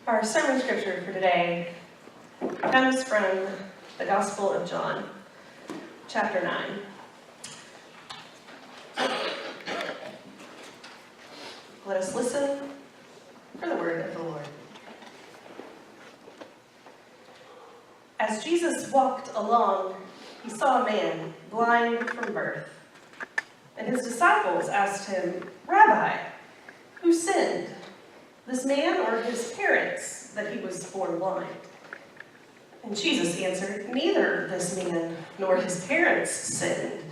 Our sermon scripture for today comes from the Gospel of John, chapter 9. Let us listen for the word of the Lord. As Jesus walked along, he saw a man blind from birth. And his disciples asked him, "Rabbi, who sinned, this man or his parents, that he was born blind?" And Jesus answered, "Neither this man nor his parents sinned.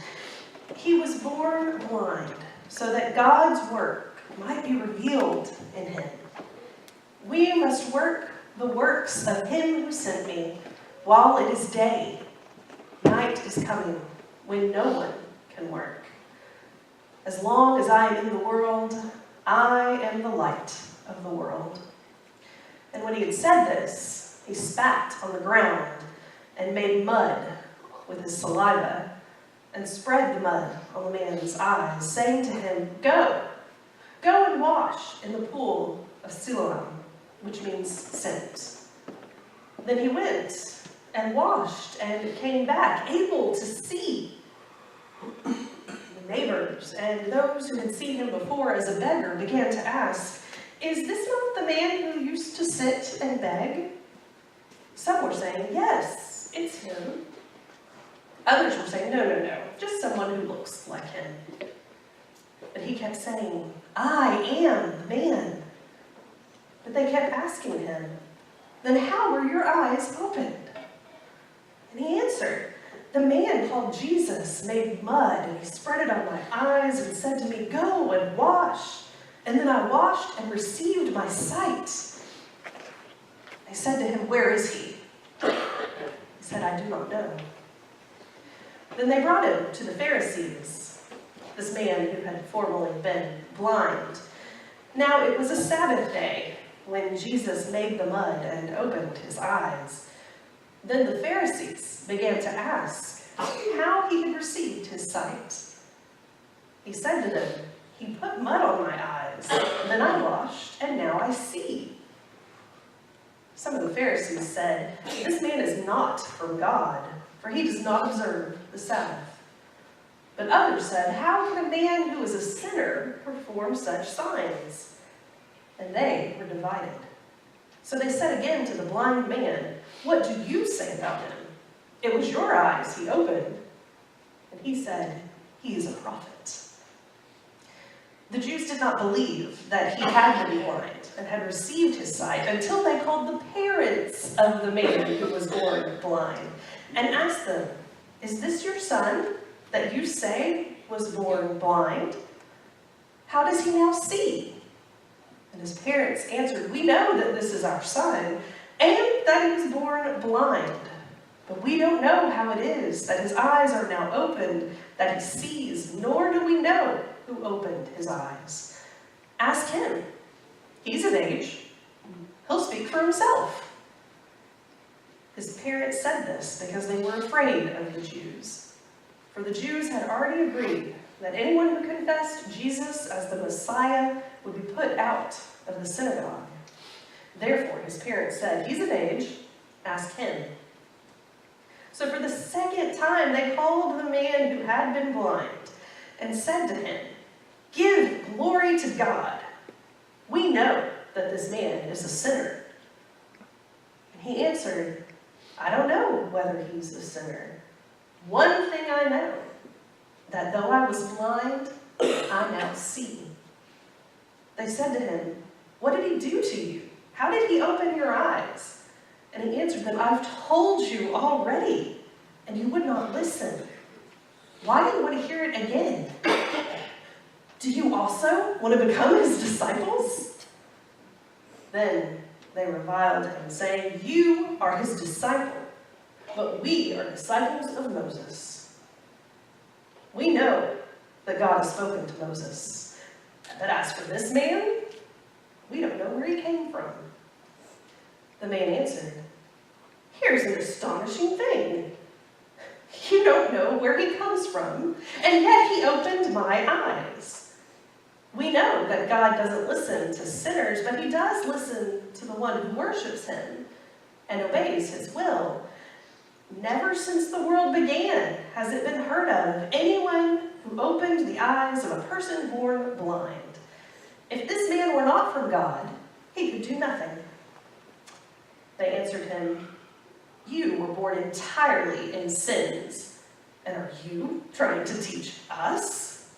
He was born blind, so that God's work might be revealed in him. We must work the works of him who sent me while it is day. Night is coming when no one can work. As long as I am in the world, I am the light of the world." And when he had said this, he spat on the ground and made mud with his saliva and spread the mud on the man's eyes, saying to him, Go and wash in the pool of Siloam," which means sent. Then he went and washed and came back, able to see. The neighbors and those who had seen him before as a beggar began to ask, "Is this not the man who used to sit and beg?" Some were saying, "Yes, it's him." Others were saying, No, just someone who looks like him." But he kept saying, "I am the man." But they kept asking him, "Then how were your eyes opened?" And he answered, "The man called Jesus made mud, and he spread it on my eyes and said to me, 'Go and wash.' And then I washed and received my sight." They said to him, "Where is he?" He said, "I do not know." Then they brought him to the Pharisees, this man who had formerly been blind. Now it was a Sabbath day when Jesus made the mud and opened his eyes. Then the Pharisees began to ask how he had received his sight. He said to them, "He put mud on my eyes, then I washed, and now I see." Some of the Pharisees said, "This man is not from God, for he does not observe the Sabbath." But others said, "How can a man who is a sinner perform such signs?" And they were divided. So they said again to the blind man, "What do you say about him? It was your eyes he opened." And he said, "He is a prophet." The Jews did not believe that he had been blind and had received his sight until they called the parents of the man who was born blind and asked them, "Is this your son that you say was born blind? How does he now see?" And his parents answered, "We know that this is our son and that he was born blind. But we don't know how it is that his eyes are now opened, that he sees, nor do we know who opened his eyes. Ask him. He's of age. He'll speak for himself." His parents said this because they were afraid of the Jews. For the Jews had already agreed that anyone who confessed Jesus as the Messiah would be put out of the synagogue. Therefore, his parents said, "He's of age. Ask him." So for the second time, they called the man who had been blind and said to him, "Give glory to God. We know that this man is a sinner." And he answered, "I don't know whether he's a sinner. One thing I know, that though I was blind, I now see." They said to him, "What did he do to you? How did he open your eyes?" And he answered them, "I've told you already, and you would not listen. Why do you want to hear it again? Do you also want to become his disciples?" Then they reviled him, saying, "You are his disciple, but we are disciples of Moses. We know that God has spoken to Moses, but as for this man, we don't know where he came from." The man answered, "Here's an astonishing thing. You don't know where he comes from, and yet he opened my eyes. We know that God doesn't listen to sinners, but he does listen to the one who worships him and obeys his will. Never since the world began has it been heard of anyone who opened the eyes of a person born blind. If this man were not from God, he could do nothing. They answered him, "You were born entirely in sins, and are you trying to teach us?"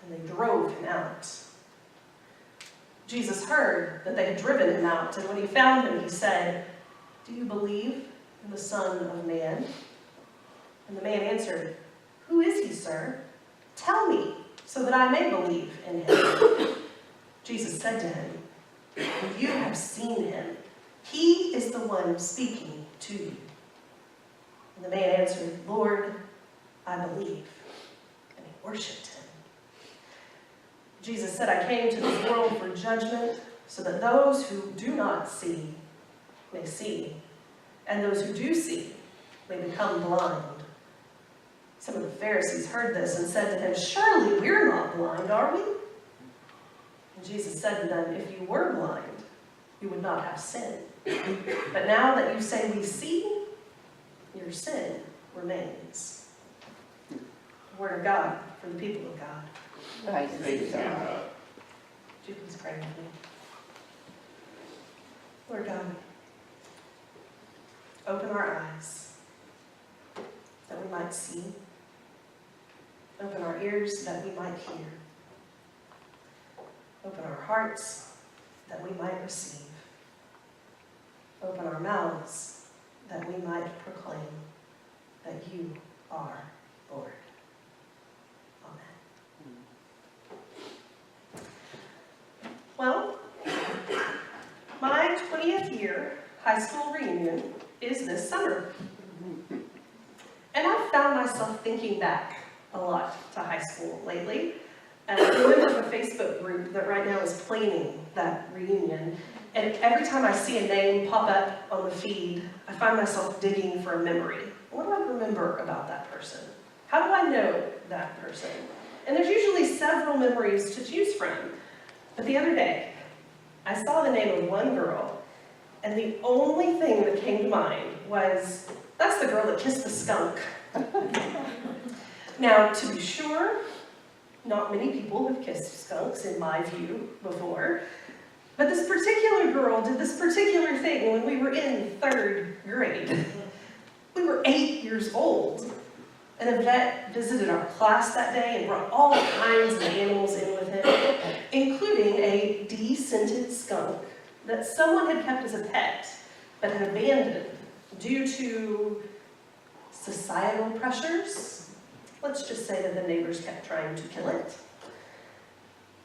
And they drove him out. Jesus heard that they had driven him out, and when he found him, he said, "Do you believe in the Son of Man?" And the man answered, "Who is he, sir? Tell me, so that I may believe in him." Jesus said to him, "You have seen him. He is the one speaking to you." And the man answered, "Lord, I believe." And he worshipped him. Jesus said, "I came to this world for judgment, so that those who do not see may see, and those who do see may become blind." Some of the Pharisees heard this and said to him, "Surely we're not blind, are we?" And Jesus said to them, "If you were blind, you would not have sin. But now that you say we see, your sin remains." The word of God for the people of God. Praise be to God. Would you please pray with me? Lord God, open our eyes that we might see. Open our ears that we might hear. Open our hearts that we might receive. Open our mouths that we might proclaim that you are Lord. Well, my 20th year high school reunion is this summer. And I've found myself thinking back a lot to high school lately. And I'm a member of a Facebook group that right now is planning that reunion. And every time I see a name pop up on the feed, I find myself digging for a memory. What do I remember about that person? How do I know that person? And there's usually several memories to choose from. But the other day, I saw the name of one girl, and the only thing that came to mind was, that's the girl that kissed the skunk. Now, to be sure, not many people have kissed skunks, in my view, before. But this particular girl did this particular thing when we were in 3rd grade. We were 8 years old. And a vet visited our class that day and brought all kinds of animals in with him, including a descented skunk that someone had kept as a pet, but had abandoned due to societal pressures. Let's just say that the neighbors kept trying to kill it.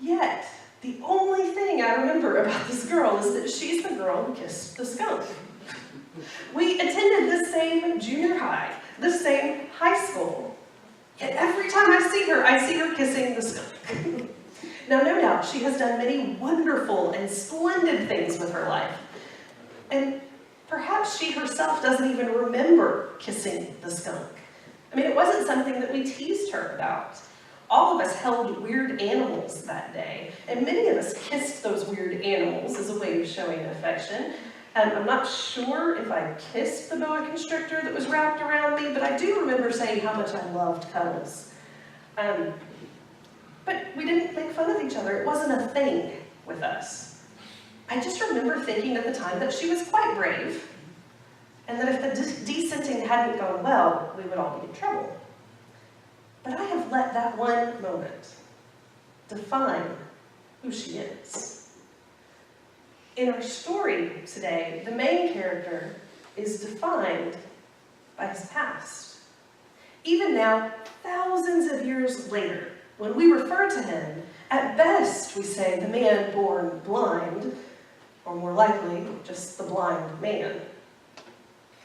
Yet, the only thing I remember about this girl is that she's the girl who kissed the skunk. We attended the same junior high, the same high school. Yet every time I see her kissing the skunk. Now, no doubt, she has done many wonderful and splendid things with her life. And perhaps she herself doesn't even remember kissing the skunk. I mean, it wasn't something that we teased her about. All of us held weird animals that day, and many of us kissed those weird animals as a way of showing affection. I'm not sure if I kissed the boa constrictor that was wrapped around me, but I do remember saying how much I loved cuddles. But we didn't make fun of each other. It wasn't a thing with us. I just remember thinking at the time that she was quite brave, and that if the descenting hadn't gone well, we would all be in trouble. But I have let that one moment define who she is. In our story today, the main character is defined by his past. Even now, thousands of years later, when we refer to him, at best we say the man born blind, or more likely, just the blind man.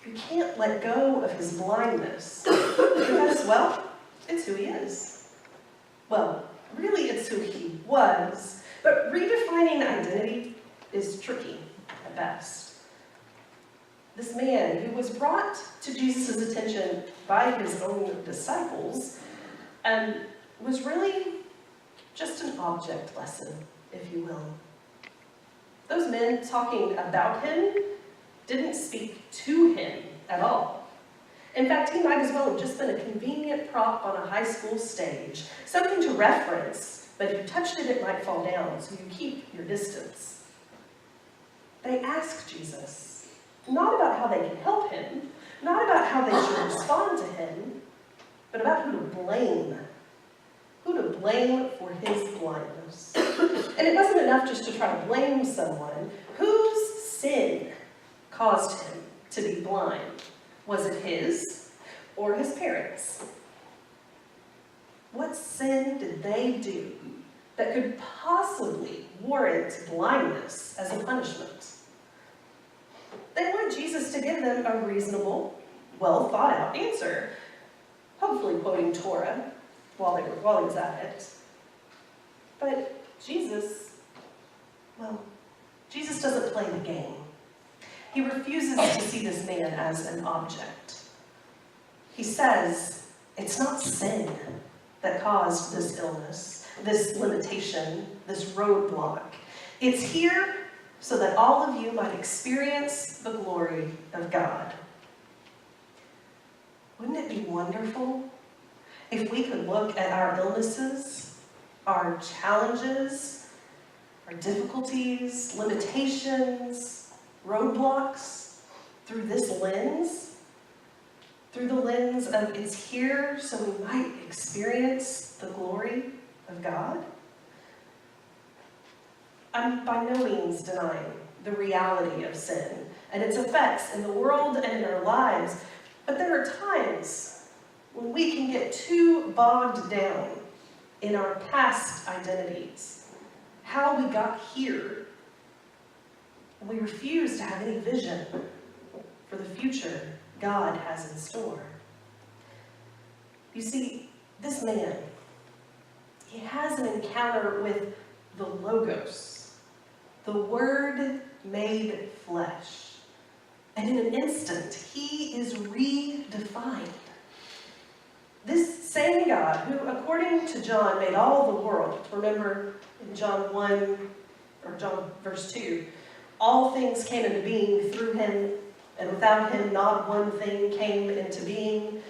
You can't let go of his blindness, because, well, it's who he is. Well, really it's who he was, but redefining identity is tricky at best. This man who was brought to Jesus' attention by his own disciples was really just an object lesson, if you will. Those men talking about him didn't speak to him at all. In fact, he might as well have just been a convenient prop on a high school stage, something to reference, but if you touched it, it might fall down, so you keep your distance. They ask Jesus, not about how they can help him, not about how they should respond to him, but about who to blame. Who to blame for his blindness. And it wasn't enough just to try to blame someone. Whose sin caused him to be blind? Was it his or his parents? What sin did they do that could possibly warrant blindness as a punishment? They wanted Jesus to give them a reasonable, well-thought-out answer, hopefully quoting Torah while he was at it. But Jesus doesn't play the game. He refuses to see this man as an object. He says, it's not sin that caused this illness, this limitation, this roadblock. It's here so that all of you might experience the glory of God. Wouldn't it be wonderful if we could look at our illnesses, our challenges, our difficulties, limitations, roadblocks through this lens? Through the lens of it's here so we might experience the glory of God? I'm by no means denying the reality of sin and its effects in the world and in our lives, but there are times when we can get too bogged down in our past identities, how we got here, and we refuse to have any vision for the future God has in store. You see, this man, he has an encounter with the Logos, the Word made flesh. And in an instant, he is redefined. This same God, who according to John made all the world, remember in John 1, or John verse 2, all things came into being through him, and without him not one thing came into being.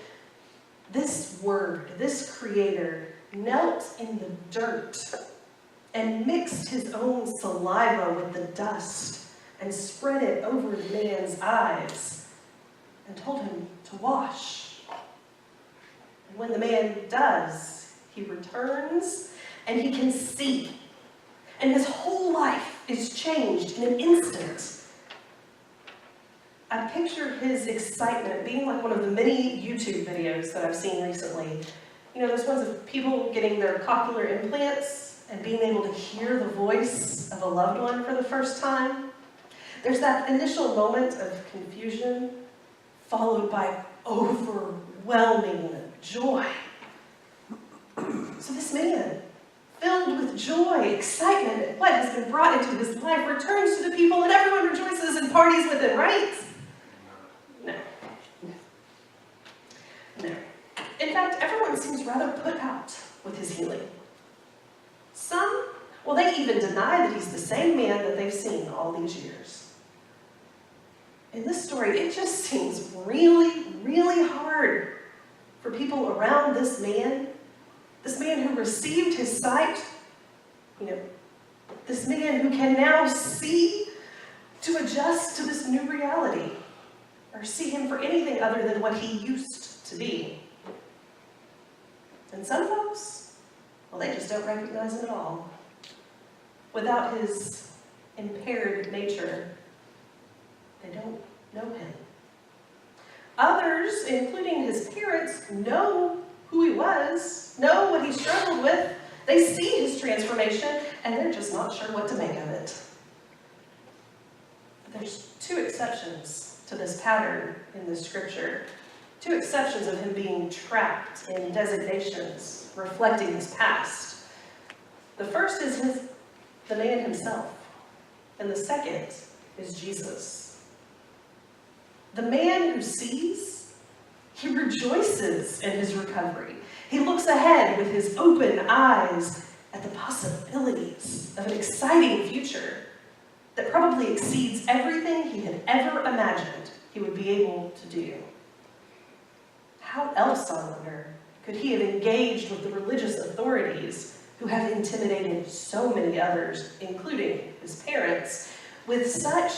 This Word, this Creator, knelt in the dirt and mixed his own saliva with the dust and spread it over the man's eyes and told him to wash. And when the man does, he returns and he can see. And his whole life is changed in an instant. I picture his excitement being like one of the many YouTube videos that I've seen recently. You know, those ones of people getting their cochlear implants and being able to hear the voice of a loved one for the first time. There's that initial moment of confusion followed by overwhelming joy. So this man, filled with joy, excitement at what has been brought into his life, returns to the people and everyone rejoices and parties with him, right? No. In fact, everyone seems rather put out with his healing. Some, they even deny that he's the same man that they've seen all these years. In this story, it just seems really, really hard for people around this man who received his sight, this man who can now see, to adjust to this new reality, or see him for anything other than what he used to be. And some folks, they just don't recognize him at all. Without his impaired nature, they don't know him. Others, including his parents, know who he was, know what he struggled with. They see his transformation, and they're just not sure what to make of it. But there's two exceptions to this pattern in the scripture. Two exceptions of him being trapped in designations reflecting his past. The first is the man himself, and the second is Jesus. The man who sees, he rejoices in his recovery. He looks ahead with his open eyes, at the possibilities of an exciting future that probably exceeds everything he had ever imagined he would be able to do. How else, I wonder, could he have engaged with the religious authorities who have intimidated so many others, including his parents, with such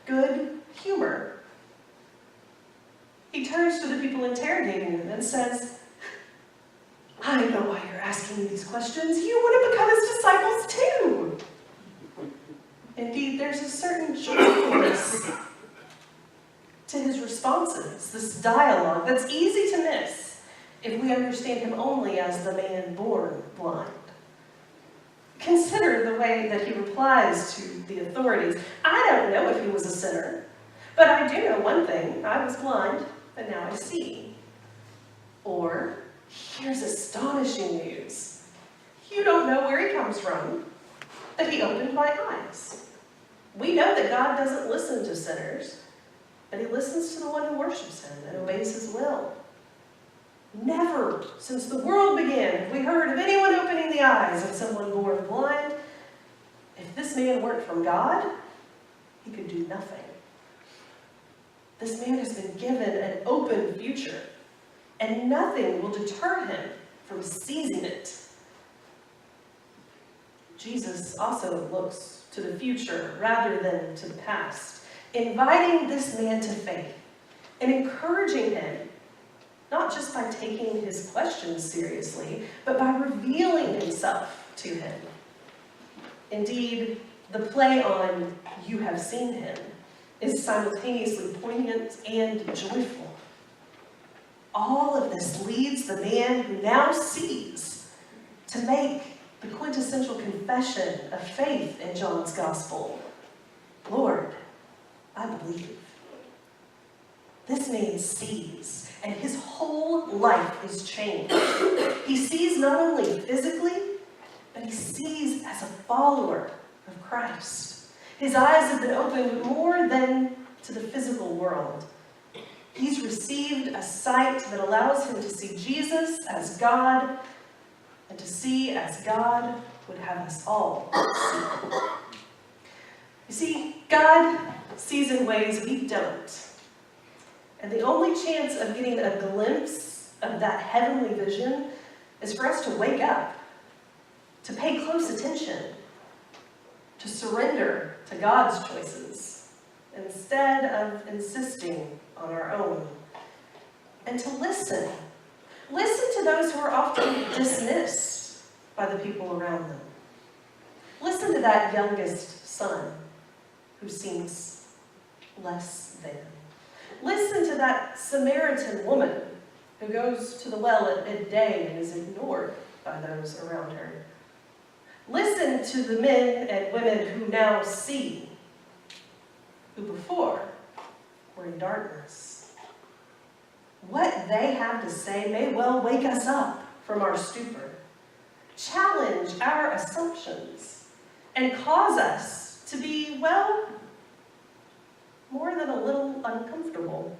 good humor? He turns to the people interrogating him and says, I know why you're asking me these questions. You want to become his disciples too. Indeed, there's a certain joyfulness to his responses, this dialogue that's easy to miss if we understand him only as the man born blind. Consider the way that he replies to the authorities. I don't know if he was a sinner, but I do know one thing. I was blind, and now I see. Or, here's astonishing news. You don't know where he comes from, that he opened my eyes. We know that God doesn't listen to sinners, but he listens to the one who worships him and obeys his will. Never, since the world began, have we heard of anyone opening the eyes of someone born blind. If this man weren't from God, he could do nothing. This man has been given an open future, and nothing will deter him from seizing it. Jesus also looks to the future rather than to the past, inviting this man to faith and encouraging him, not just by taking his questions seriously, but by revealing himself to him. Indeed, the play on "you have seen him" is simultaneously poignant and joyful. All of this leads the man who now sees to make the quintessential confession of faith in John's Gospel. Lord, I believe. This man sees, and his whole life is changed. He sees not only physically, but he sees as a follower of Christ. His eyes have been opened more than to the physical world. He's received a sight that allows him to see Jesus as God, and to see as God would have us all see. You see, God sees in ways we don't. And the only chance of getting a glimpse of that heavenly vision is for us to wake up, to pay close attention, to surrender to God's choices instead of insisting on our own, and to listen. Listen to those who are often dismissed by the people around them. Listen to that youngest son who seems less than. Listen to that Samaritan woman who goes to the well at midday and is ignored by those around her. Listen to the men and women who now see, who before were in darkness. What they have to say may well wake us up from our stupor, challenge our assumptions, and cause us to be, well, more than a little uncomfortable.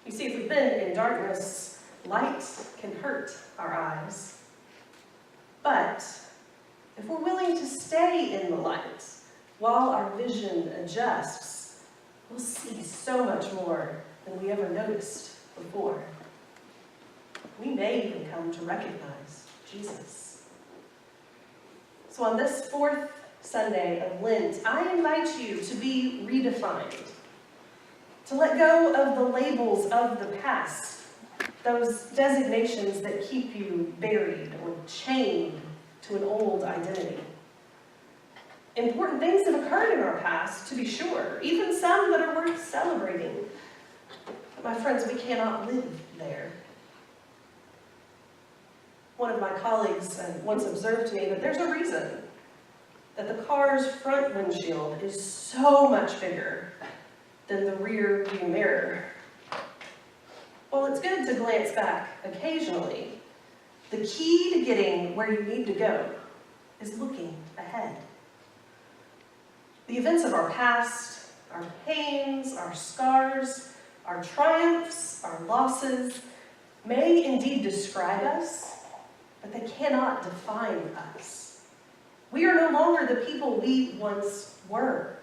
You see, if we've been in darkness, light can hurt our eyes. But if we're willing to stay in the light while our vision adjusts, we'll see so much more than we ever noticed before. We may even come to recognize Jesus. So on this fourth Sunday of Lent, I invite you to be redefined, to let go of the labels of the past, those designations that keep you buried or chained to an old identity. Important things have occurred in our past, to be sure, even some that are worth celebrating. But my friends, we cannot live there. One of my colleagues once observed to me that there's a reason that the car's front windshield is so much bigger than the rear view mirror. While it's good to glance back occasionally, the key to getting where you need to go is looking ahead. The events of our past, our pains, our scars, our triumphs, our losses, may indeed describe us, but they cannot define us. We are no longer the people we once were.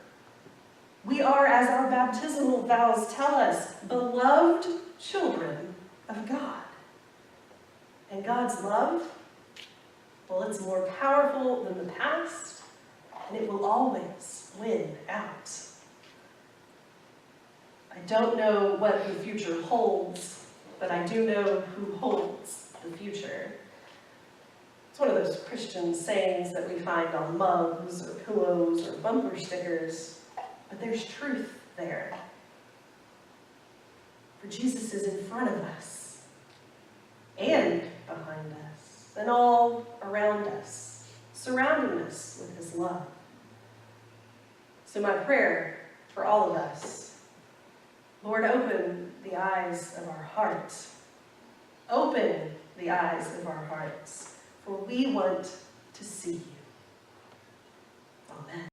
We are, as our baptismal vows tell us, beloved children of God. And God's love, well, it's more powerful than the past, and it will always win out. I don't know what the future holds, but I do know who holds the future. It's one of those Christian sayings that we find on mugs or pillows or bumper stickers, but there's truth there. For Jesus is in front of us, and behind us, and all around us, surrounding us with his love. So my prayer for all of us, Lord, open the eyes of our hearts. Open the eyes of our hearts, for we want to see you. Amen.